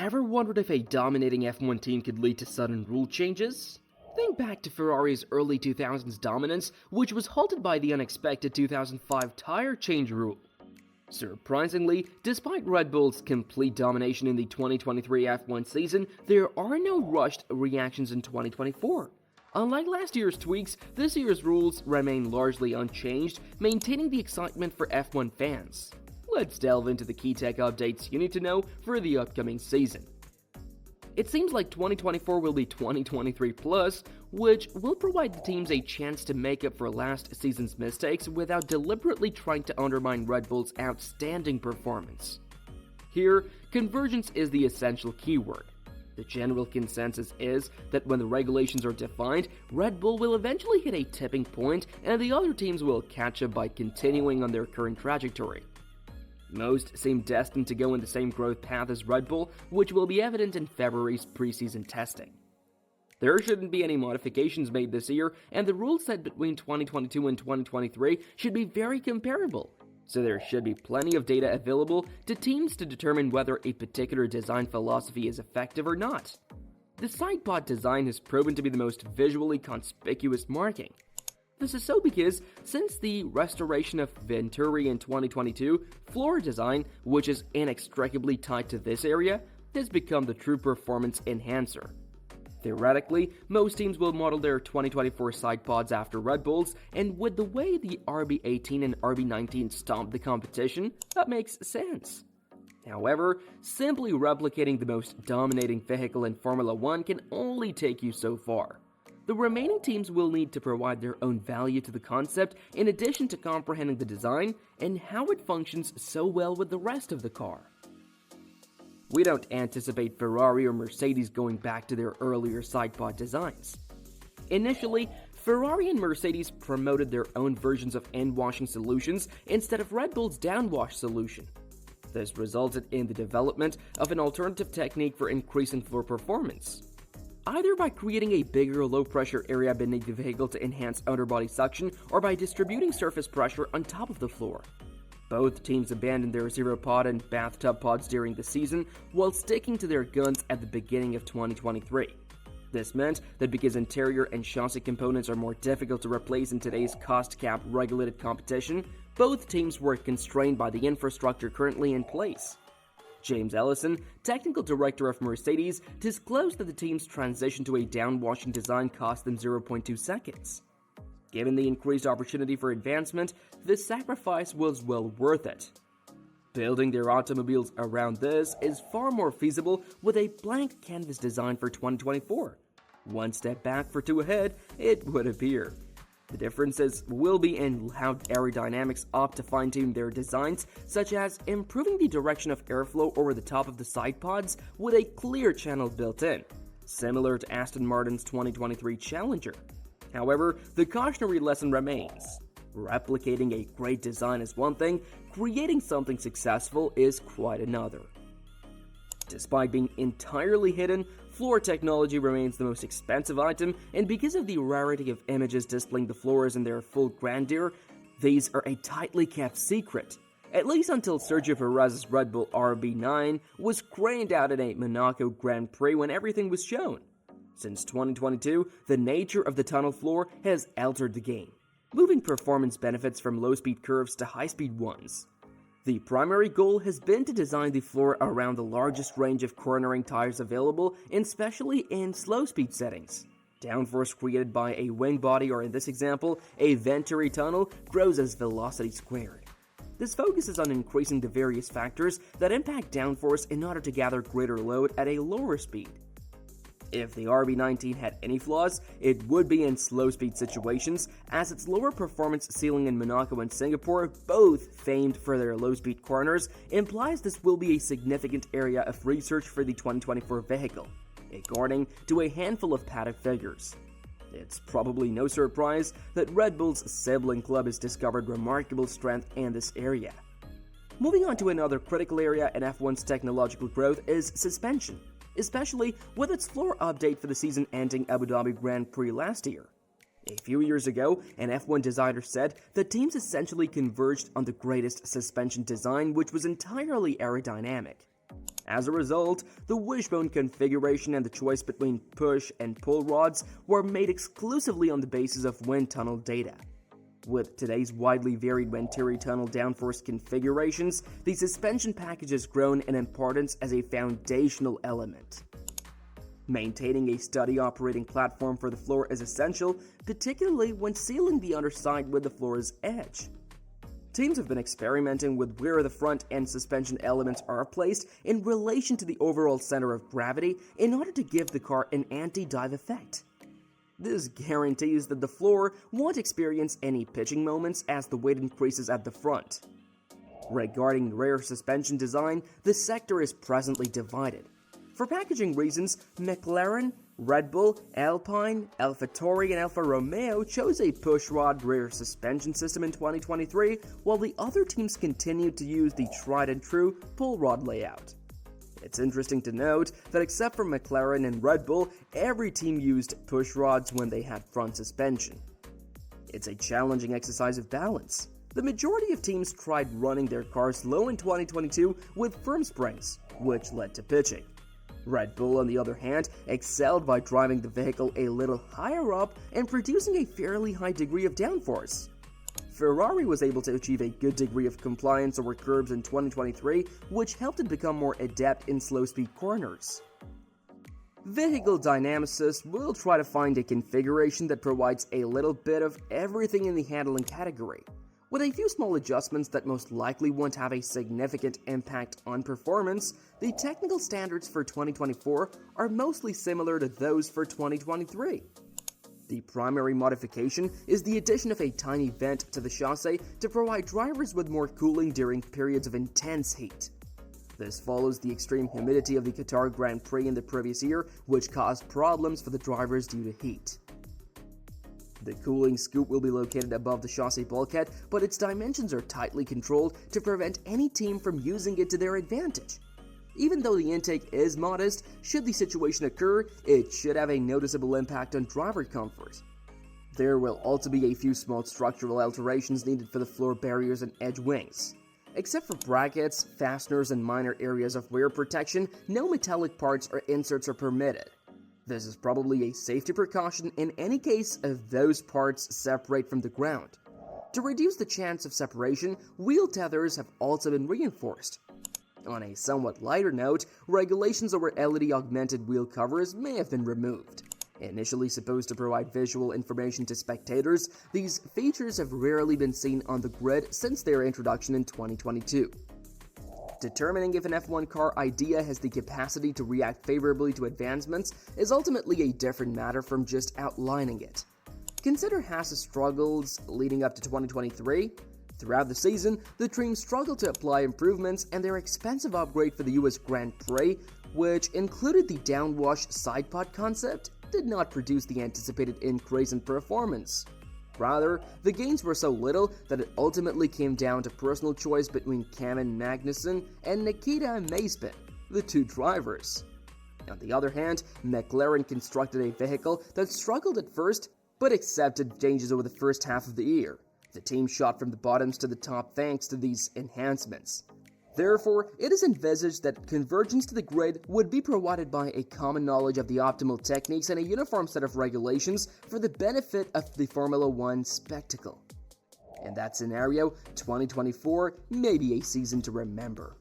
Ever wondered if a dominating F1 team could lead to sudden rule changes? Think back to Ferrari's early 2000s dominance, which was halted by the unexpected 2005 tire change rule. Surprisingly, despite Red Bull's complete domination in the 2023 F1 season, there are no rushed reactions in 2024. Unlike last year's tweaks, this year's rules remain largely unchanged, maintaining the excitement for F1 fans. Let's delve into the key tech updates you need to know for the upcoming season. It seems like 2024 will be 2023 plus, which will provide the teams a chance to make up for last season's mistakes without deliberately trying to undermine Red Bull's outstanding performance. Here, convergence is the essential keyword. The general consensus is that when the regulations are defined, Red Bull will eventually hit a tipping point and the other teams will catch up by continuing on their current trajectory. Most seem destined to go in the same growth path as Red Bull, which will be evident in February's preseason testing. There shouldn't be any modifications made this year, and the rules set between 2022 and 2023 should be very comparable, so there should be plenty of data available to teams to determine whether a particular design philosophy is effective or not. The sidepod design has proven to be the most visually conspicuous marking. This is so because, since the restoration of Venturi in 2022, floor design, which is inextricably tied to this area, has become the true performance enhancer. Theoretically, most teams will model their 2024 sidepods after Red Bulls, and with the way the RB18 and RB19 stomped the competition, that makes sense. However, simply replicating the most dominating vehicle in Formula 1 can only take you so far. The remaining teams will need to provide their own value to the concept in addition to comprehending the design and how it functions so well with the rest of the car. We don't anticipate Ferrari or Mercedes going back to their earlier sidepod designs. Initially, Ferrari and Mercedes promoted their own versions of end-washing solutions instead of Red Bull's downwash solution. This resulted in the development of an alternative technique for increasing floor performance. Either by creating a bigger low-pressure area beneath the vehicle to enhance underbody suction or by distributing surface pressure on top of the floor. Both teams abandoned their zero-pod and bathtub pods during the season while sticking to their guns at the beginning of 2023. This meant that because interior and chassis components are more difficult to replace in today's cost-cap regulated competition, both teams were constrained by the infrastructure currently in place. James Ellison, technical director of Mercedes, disclosed that the team's transition to a downwashing design cost them 0.2 seconds. Given the increased opportunity for advancement, this sacrifice was well worth it. Building their automobiles around this is far more feasible with a blank canvas design for 2024. One step back for two ahead, it would appear. The differences will be in how Aerodynamics opt to fine-tune their designs, such as improving the direction of airflow over the top of the sidepods with a clear channel built in, similar to Aston Martin's 2023 Challenger. However, the cautionary lesson remains. Replicating a great design is one thing, creating something successful is quite another. Despite being entirely hidden, floor technology remains the most expensive item, and because of the rarity of images displaying the floors in their full grandeur, these are a tightly kept secret, at least until Sergio Perez's Red Bull RB9 was craned out at a Monaco Grand Prix when everything was shown. Since 2022, the nature of the tunnel floor has altered the game, moving performance benefits from low-speed curves to high-speed ones. The primary goal has been to design the floor around the largest range of cornering tires available, especially in slow-speed settings. Downforce created by a wing body, or in this example, a Venturi tunnel, grows as velocity squared. This focuses on increasing the various factors that impact downforce in order to gather greater load at a lower speed. If the RB19 had any flaws, it would be in slow-speed situations, as its lower performance ceiling in Monaco and Singapore, both famed for their low-speed corners, implies this will be a significant area of research for the 2024 vehicle, according to a handful of paddock figures. It's probably no surprise that Red Bull's sibling club has discovered remarkable strength in this area. Moving on to another critical area in F1's technological growth is suspension, especially with its floor update for the season-ending Abu Dhabi Grand Prix last year. A few years ago, an F1 designer said the teams essentially converged on the greatest suspension design, which was entirely aerodynamic. As a result, the wishbone configuration and the choice between push and pull rods were made exclusively on the basis of wind tunnel data. With today's widely varied venturi tunnel downforce configurations, the suspension package has grown in importance as a foundational element. Maintaining a steady operating platform for the floor is essential, particularly when sealing the underside with the floor's edge. Teams have been experimenting with where the front end suspension elements are placed in relation to the overall center of gravity in order to give the car an anti-dive effect. This guarantees that the floor won't experience any pitching moments as the weight increases at the front. Regarding rear suspension design, the sector is presently divided. For packaging reasons, McLaren, Red Bull, Alpine, AlphaTauri, and Alfa Romeo chose a pushrod rear suspension system in 2023, while the other teams continued to use the tried-and-true pull rod layout. It's interesting to note that except for McLaren and Red Bull, every team used pushrods when they had front suspension. It's a challenging exercise of balance. The majority of teams tried running their cars low in 2022 with firm springs, which led to pitching. Red Bull, on the other hand, excelled by driving the vehicle a little higher up and producing a fairly high degree of downforce. Ferrari was able to achieve a good degree of compliance over curbs in 2023, which helped it become more adept in slow-speed corners. Vehicle dynamicists will try to find a configuration that provides a little bit of everything in the handling category, with a few small adjustments that most likely won't have a significant impact on performance. The technical standards for 2024 are mostly similar to those for 2023. The primary modification is the addition of a tiny vent to the chassis to provide drivers with more cooling during periods of intense heat. This follows the extreme humidity of the Qatar Grand Prix in the previous year, which caused problems for the drivers due to heat. The cooling scoop will be located above the chassis bulkhead, but its dimensions are tightly controlled to prevent any team from using it to their advantage. Even though the intake is modest, should the situation occur, it should have a noticeable impact on driver comfort. There will also be a few small structural alterations needed for the floor barriers and edge wings. Except for brackets, fasteners, and minor areas of wear protection, no metallic parts or inserts are permitted. This is probably a safety precaution in any case if those parts separate from the ground. To reduce the chance of separation, wheel tethers have also been reinforced. On a somewhat lighter note, regulations over LED augmented wheel covers may have been removed. Initially supposed to provide visual information to spectators, these features have rarely been seen on the grid since their introduction in 2022. Determining if an F1 car idea has the capacity to react favorably to advancements is ultimately a different matter from just outlining it. Consider Haas's struggles leading up to 2023. Throughout the season, the team struggled to apply improvements, and their expensive upgrade for the US Grand Prix, which included the downwash side pod concept, did not produce the anticipated increase in performance. Rather, the gains were so little that it ultimately came down to personal choice between Kevin Magnussen and Nikita Mazepin, the two drivers. On the other hand, McLaren constructed a vehicle that struggled at first, but accepted changes over the first half of the year. The team shot from the bottoms to the top thanks to these enhancements. Therefore, it is envisaged that convergence to the grid would be provided by a common knowledge of the optimal techniques and a uniform set of regulations for the benefit of the Formula One spectacle. In that scenario, 2024 may be a season to remember.